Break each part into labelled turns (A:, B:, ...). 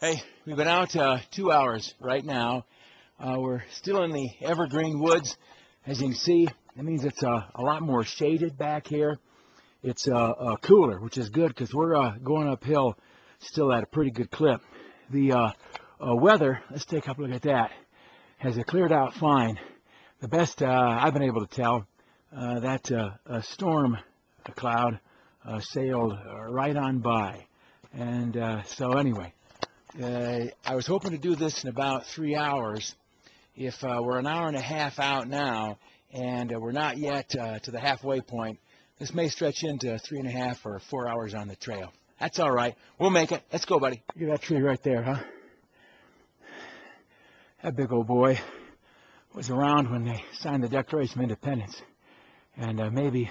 A: Hey, we've been out 2 hours right now. We're still in the evergreen woods. As you can see, that means it's a lot more shaded back here. It's cooler, which is good because we're going uphill still at a pretty good clip. The weather, let's take a look at that, has cleared out fine. The best I've been able to tell, that storm cloud sailed right on by. And so anyway, I was hoping to do this in about 3 hours. If we're an hour and a half out now, and we're not yet to the halfway point, this may stretch into 3.5 or 4 hours on the trail. That's all right. We'll make it. Let's go, buddy. Look at that tree right there, huh? That big old boy was around when they signed the Declaration of Independence, and maybe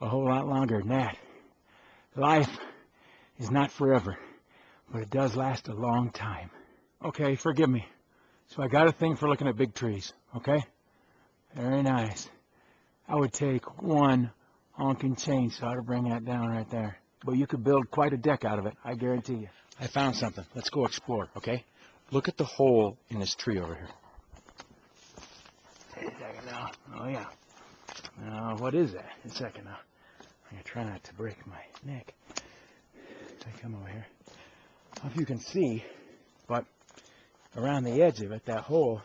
A: a whole lot longer than that. Life is not forever, but it does last a long time. Okay, forgive me. So I got a thing for looking at big trees, okay? Very nice. I would take one honking chainsaw to bring that down right there. But you could build quite a deck out of it, I guarantee you. I found something. Let's go explore, okay? Look at the hole in this tree over here. Wait a second now. Oh, yeah. Now, what is that? A second now. I'm going to try not to break my neck. I come over here. I don't know if you can see, but around the edge of it, that hole,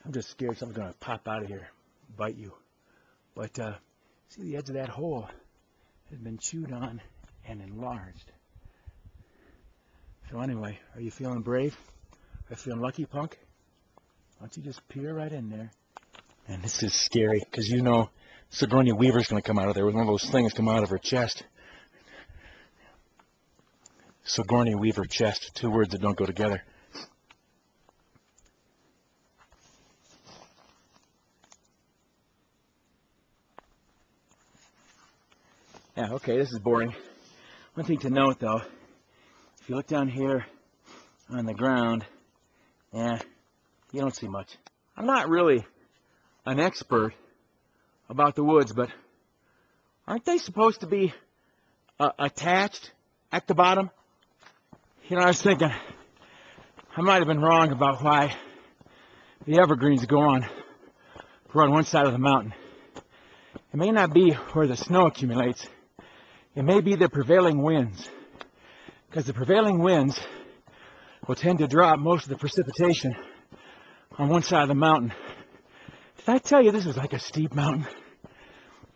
A: I'm just scared something's going to pop out of here, bite you. But see, the edge of that hole has been chewed on and enlarged. So anyway, are you feeling brave? Are you feeling lucky, punk? Why don't you just peer right in there? And this is scary, because you know Sigourney Weaver's going to come out of there with one of those things come out of her chest. Sigourney Weaver chest, 2 words that don't go together. Yeah, okay, this is boring. One thing to note, though, if you look down here on the ground, yeah, you don't see much. I'm not really an expert about the woods, but aren't they supposed to be attached at the bottom? You know, I was thinking, I might have been wrong about why the evergreens go on one side of the mountain. It may not be where the snow accumulates. It may be the prevailing winds, because the prevailing winds will tend to drop most of the precipitation on one side of the mountain. Did I tell you this was like a steep mountain?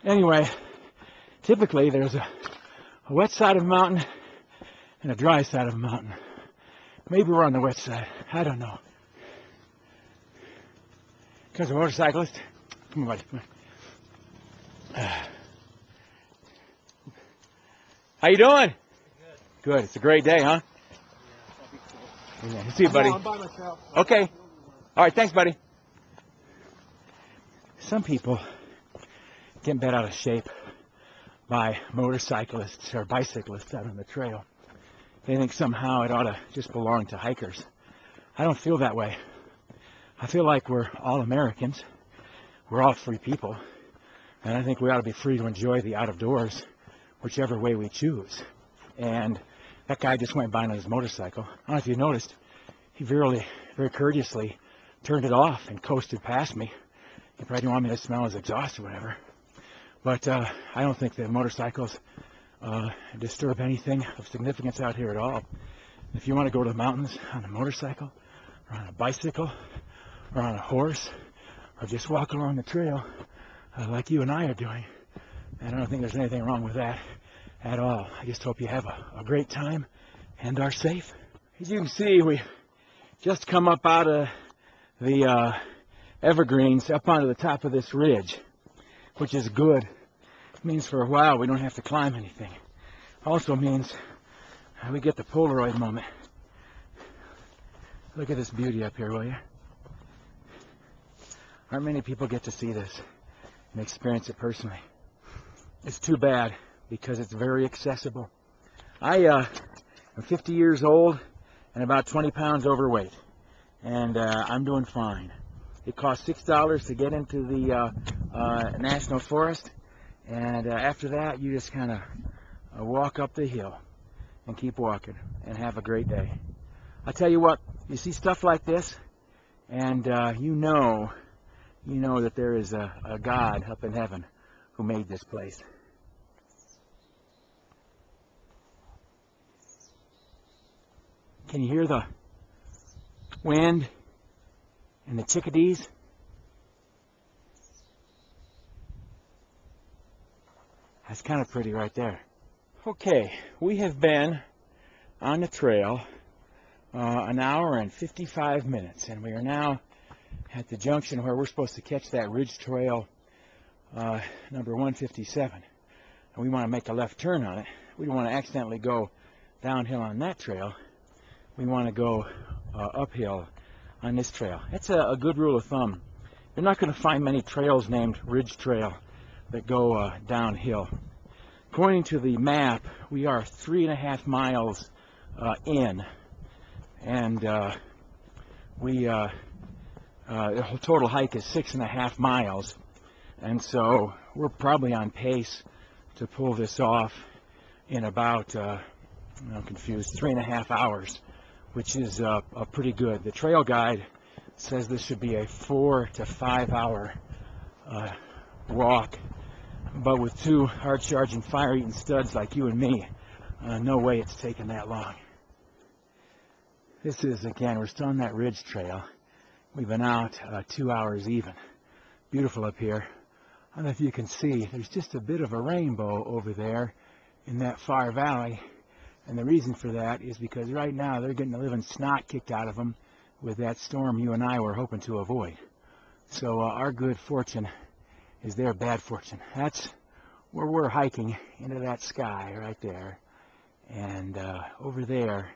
A: Anyway, typically there's a wet side of the mountain and a dry side of the mountain. Maybe we're on the wet side. I don't know. Because a motorcyclist. Come on, buddy. Come on. How you doing? Good. Good. It's a great day, huh? Yeah. See you, buddy. I'm by myself. Okay. All right. Thanks, buddy. Some people get bent out of shape by motorcyclists or bicyclists out on the trail. They think somehow it ought to just belong to hikers. I don't feel that way. I feel like we're all Americans. We're all free people. And I think we ought to be free to enjoy the out of doors, whichever way we choose. And that guy just went by on his motorcycle. I don't know if you noticed, he very courteously turned it off and coasted past me. He probably didn't want me to smell his exhaust or whatever. But I don't think that motorcycles disturb anything of significance out here at all. If you want to go to the mountains on a motorcycle, or on a bicycle, or on a horse, or just walk along the trail like you and I are doing, I don't think there's anything wrong with that at all. I just hope you have a great time and are safe. As you can see, we just come up out of the evergreens up onto the top of this ridge, which is good. It means for a while we don't have to climb anything. Also means we get the Polaroid moment. Look at this beauty up here, will you? Aren't many people get to see this and experience it personally. It's too bad because it's very accessible. I am 50 years old and about 20 pounds overweight, and I'm doing fine. It costs $6 to get into the National Forest, and after that you just kind of walk up the hill and keep walking and have a great day. I tell you what, you see stuff like this, and you know that there is a God up in heaven who made this place. Can you hear the wind and the chickadees? That's kind of pretty right there. Okay, we have been on the trail an hour and 55 minutes, and we are now at the junction where we're supposed to catch that ridge trail number 157. And we want to make a left turn on it. We don't want to accidentally go downhill on that trail. We want to go uphill on this trail. That's a good rule of thumb. You're not going to find many trails named Ridge Trail that go downhill. According to the map, we are 3.5 miles in, and the total hike is 6.5 miles, and so we're probably on pace to pull this off in about, I'm confused, 3.5 hours, which is pretty good. The trail guide says this should be a 4 to 5 hour walk, but with two hard-charging, fire-eating studs like you and me, no way it's taken that long. This is, again, we're still on that ridge trail. We've been out 2 hours even. Beautiful up here. I don't know if you can see, there's just a bit of a rainbow over there in that far valley. And the reason for that is because right now they're getting the living snot kicked out of them with that storm you and I were hoping to avoid. So our good fortune is their bad fortune. That's where we're hiking, into that sky right there. And over there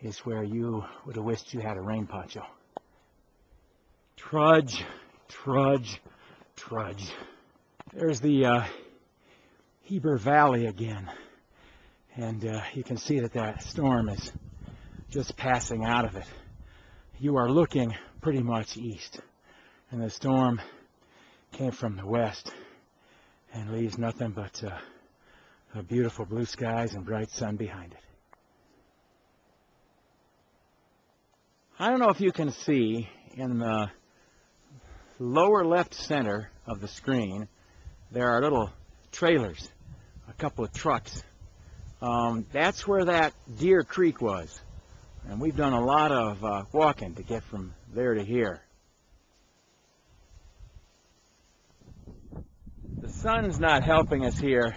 A: is where you would have wished you had a rain poncho. Trudge, trudge, trudge. There's the Heber Valley again. And you can see that that storm is just passing out of it. You are looking pretty much east, and the storm came from the west and leaves nothing but beautiful blue skies and bright sun behind it. I don't know if you can see in the lower left center of the screen, there are little trailers, a couple of trucks. That's where that Deer Creek was, and we've done a lot of walking to get from there to here. The sun's not helping us here,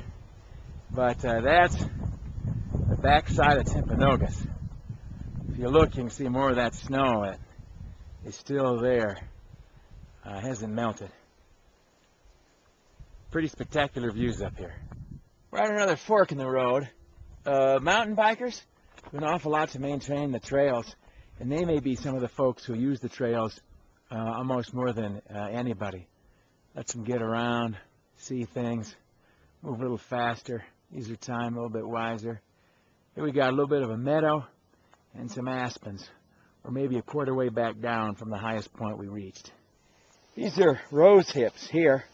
A: but that's the backside of Timpanogos. If you look, you can see more of that snow that is still there. Hasn't melted. Pretty spectacular views up here. We're at another fork in the road. Mountain bikers do an awful lot to maintain the trails, and they may be some of the folks who use the trails almost more than anybody. Lets them get around, see things, move a little faster, use their time a little bit wiser. Here we got a little bit of a meadow and some aspens. Or maybe a quarter way back down from the highest point we reached. These are rose hips here.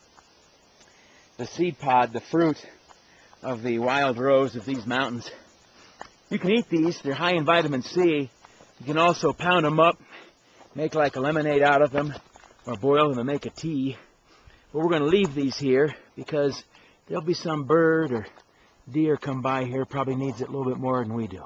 A: The seed pod, the fruit of the wild rose of these mountains. You can eat these. They're high in vitamin C. You can also pound them up, make like a lemonade out of them, or boil them and make a tea. But we're going to leave these here because there'll be some bird or deer come by here, probably needs it a little bit more than we do.